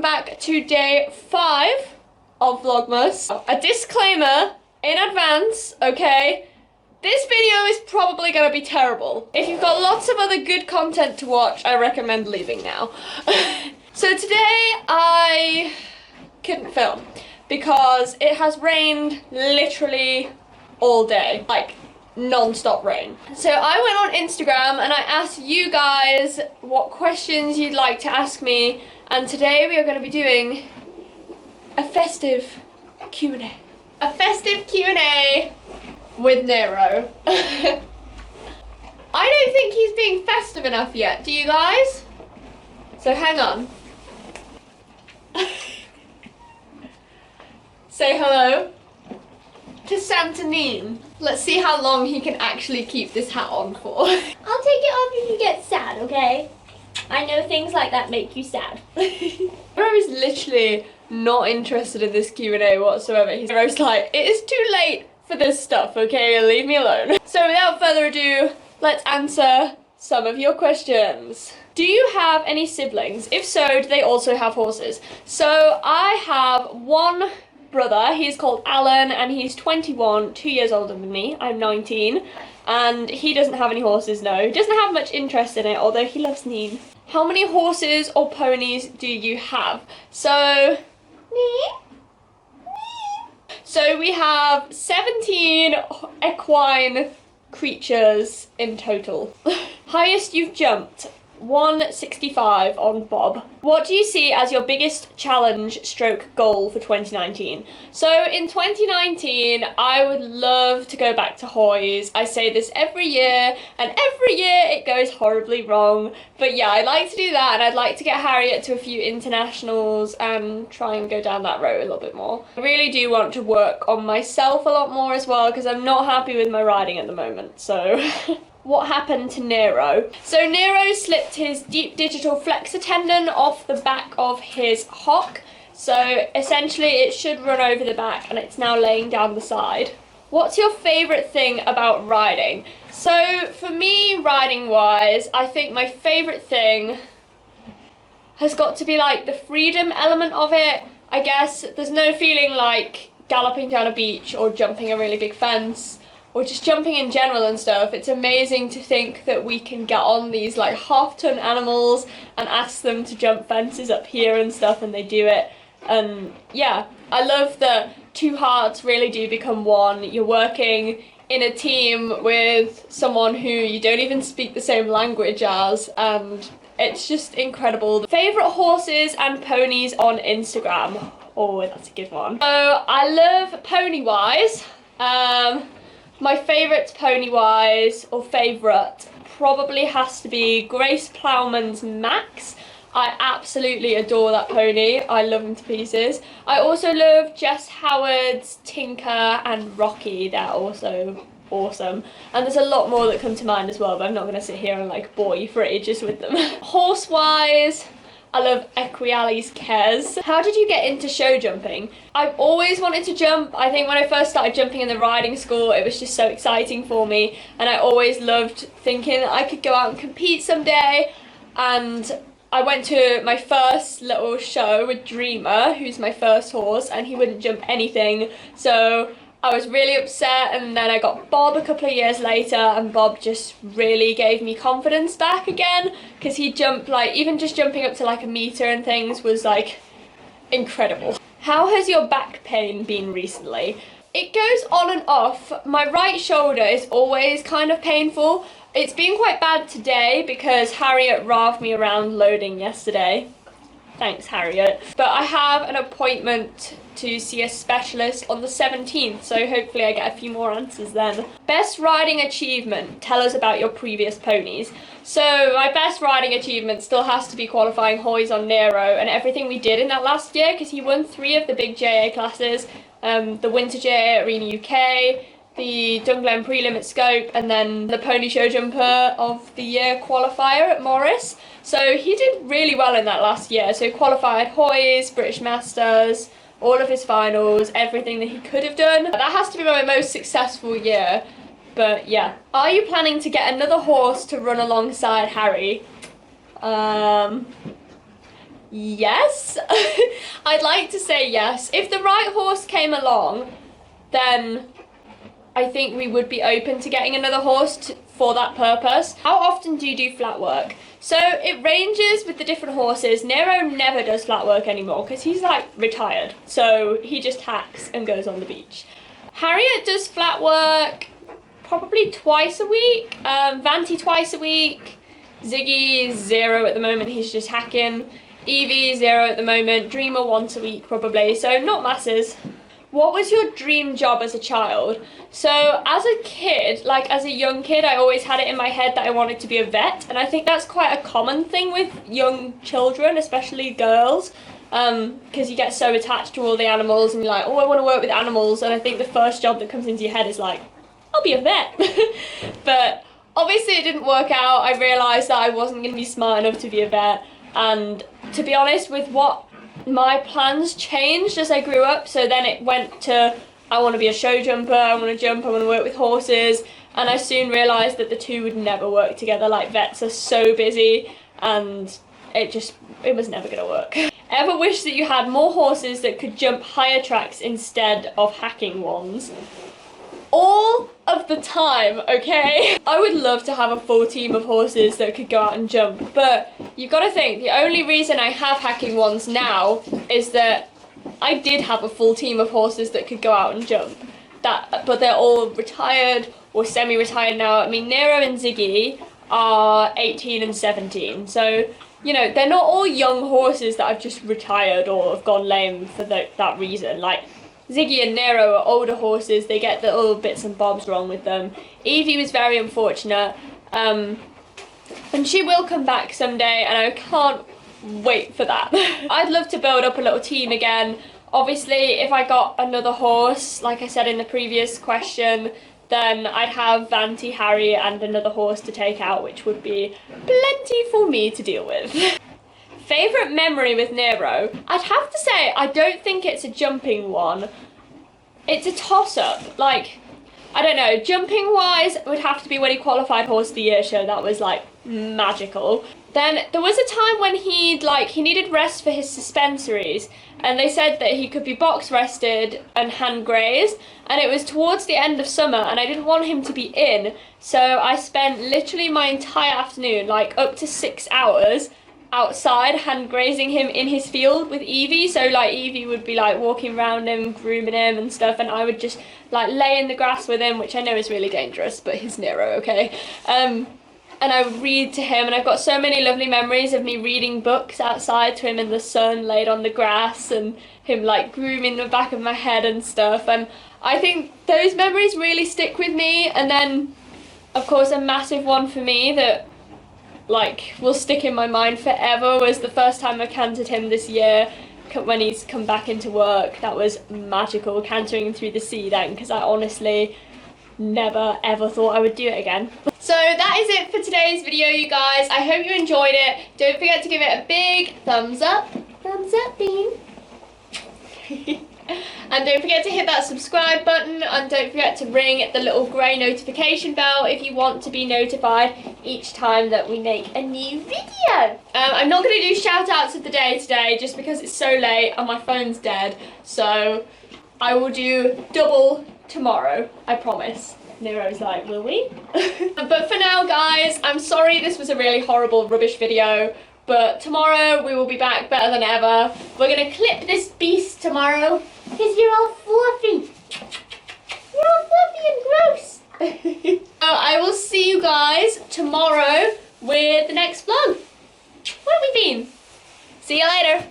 back to day 5 of Vlogmas. A disclaimer in advance, okay? This video is probably going to be terrible. If you've got lots of other good content to watch, I recommend leaving now. So today I couldn't film because it has rained literally all day, like non-stop rain. So I went on Instagram and I asked you guys what questions you'd like to ask me, and today we are going to be doing a festive Q&A. A festive Q&A with Nero. I don't think he's being festive enough yet, do you guys? So hang on. Say hello to Santonine. Let's see how long he can actually keep this hat on for. I'll take it off if you get sad, okay? I know things like that make you sad. Nero is literally not interested in this Q&A whatsoever. He's like, it is too late for this stuff, okay? Leave me alone. So without further ado, let's answer some of your questions. Do you have any siblings? If so, do they also have horses? So I have one brother. He's called Alan and he's 21, 2 years older than me. I'm 19 and he doesn't have any horses, no. He doesn't have much interest in it, although he loves Neen. How many horses or ponies do you have? So we have 17 equine creatures in total. Highest you've jumped? 165 on Bob. What do you see as your biggest challenge stroke goal for 2019? So in 2019, I would love to go back to Hoys. I say this every year, and every year it goes horribly wrong. But yeah, I'd like to do that, and I'd like to get Harriet to a few internationals and try and go down that road a little bit more. I really do want to work on myself a lot more as well, because I'm not happy with my riding at the moment, so... What happened to Nero? So Nero slipped his deep digital flexor tendon off the back of his hock. So essentially it should run over the back and it's now laying down the side. What's your favourite thing about riding? So for me, riding wise, I think my favourite thing has got to be like the freedom element of it. I guess there's no feeling like galloping down a beach or jumping a really big fence, or just jumping in general and stuff. It's amazing to think that we can get on these like half-ton animals and ask them to jump fences up here and stuff, and they do it. And yeah, I love that two hearts really do become one. You're working in a team with someone who you don't even speak the same language as, and it's just incredible. Favourite horses and ponies on Instagram? Oh, that's a good one. So I love pony-wise. My favourite pony-wise, or favourite, probably has to be Grace Plowman's Max. I absolutely adore that pony. I love him to pieces. I also love Jess Howard's Tinker and Rocky. They're also awesome. And there's a lot more that come to mind as well, but I'm not going to sit here and like bore you for ages with them. Horse-wise, I love Equiali's Kez. How did you get into show jumping? I've always wanted to jump. I think when I first started jumping in the riding school, it was just so exciting for me, and I always loved thinking that I could go out and compete someday. And I went to my first little show with Dreamer, who's my first horse, and he wouldn't jump anything, so I was really upset. And then I got Bob a couple of years later, and Bob just really gave me confidence back again, because he jumped like, even just jumping up to like a meter and things was like incredible. How has your back pain been recently? It goes on and off. My right shoulder is always kind of painful. It's been quite bad today because Harriet raved me around loading yesterday. Thanks, Harriet. But I have an appointment to see a specialist on the 17th, so hopefully I get a few more answers then. Best riding achievement. Tell us about your previous ponies. So my best riding achievement still has to be qualifying Hoys on Nero and everything we did in that last year, because he won 3 of the big JA classes, the Winter JA Arena UK, the Dunglen Prelim at Scope, and then the Pony Show Jumper of the Year qualifier at Morris. So he did really well in that last year. So he qualified Hoys, British Masters, all of his finals, everything that he could have done. That has to be my most successful year. But yeah. Are you planning to get another horse to run alongside Harry? yes. I'd like to say yes. If the right horse came along, then I think we would be open to getting another horse for that purpose. How often do you do flat work? So it ranges with the different horses. Nero never does flat work anymore because he's like retired. So he just hacks and goes on the beach. Harriet does flat work probably twice a week. Vanti twice a week. Ziggy is 0 at the moment, he's just hacking. Evie 0 at the moment. Dreamer once a week probably, so not masses. What was your dream job as a child? So as a kid, like as a young kid, I always had it in my head that I wanted to be a vet, and I think that's quite a common thing with young children, especially girls, because you get so attached to all the animals and you're like, oh, I want to work with animals, and I think the first job that comes into your head is like, I'll be a vet. But obviously it didn't work out. I realised that I wasn't going to be smart enough to be a vet, and to be honest, with what my plans changed as I grew up, so then it went to, I want to be a show jumper, I want to jump, I want to work with horses, and I soon realised that the two would never work together. Like, vets are so busy, and it was never going to work. Ever wish that you had more horses that could jump higher tracks instead of hacking ones? All of the time, okay? I would love to have a full team of horses that could go out and jump, but you've got to think, the only reason I have hacking ones now is that I did have a full team of horses that could go out and jump. But they're all retired or semi-retired now. I mean, Nero and Ziggy are 18 and 17, so, you know, they're not all young horses that I've just retired or have gone lame for that reason. Like, Ziggy and Nero are older horses, they get the little bits and bobs wrong with them. Evie was very unfortunate, and she will come back someday, and I can't wait for that. I'd love to build up a little team again. Obviously, if I got another horse, like I said in the previous question, then I'd have Vanti, Harry, and another horse to take out, which would be plenty for me to deal with. Favourite memory with Nero? I'd have to say, I don't think it's a jumping one. It's a toss-up. Like, I don't know, jumping wise, it would have to be when he qualified Horse of the Year show. That was like magical. Then there was a time when he needed rest for his suspensories, and they said that he could be box rested and hand grazed, and it was towards the end of summer, and I didn't want him to be in, so I spent literally my entire afternoon, like up to 6 hours, outside hand grazing him in his field with Evie. So like Evie would be like walking around him, grooming him and stuff, and I would just like lay in the grass with him, which I know is really dangerous, but he's Nero, okay? And I would read to him, and I've got so many lovely memories of me reading books outside to him in the sun, laid on the grass, and him like grooming the back of my head and stuff, and I think those memories really stick with me. And then of course a massive one for me that like will stick in my mind forever was the first time I cantered him this year when he's come back into work. That was magical, cantering him through the sea then, because I honestly never ever thought I would do it again. So that is it for today's video, you guys. I hope you enjoyed it. Don't forget to give it a big thumbs up. Thumbs up, Bean. And don't forget to hit that subscribe button, and don't forget to ring the little grey notification bell if you want to be notified each time that we make a new video. I'm not going to do shout outs of the day today just because it's so late and my phone's dead, so I will do double tomorrow, I promise. Nero's like, will we? But for now, guys, I'm sorry this was a really horrible rubbish video, but tomorrow we will be back better than ever. We're gonna clip this beast tomorrow because you're all fluffy. You're all fluffy and gross. So I will see you guys tomorrow with the next vlog. Where have we been? See you later.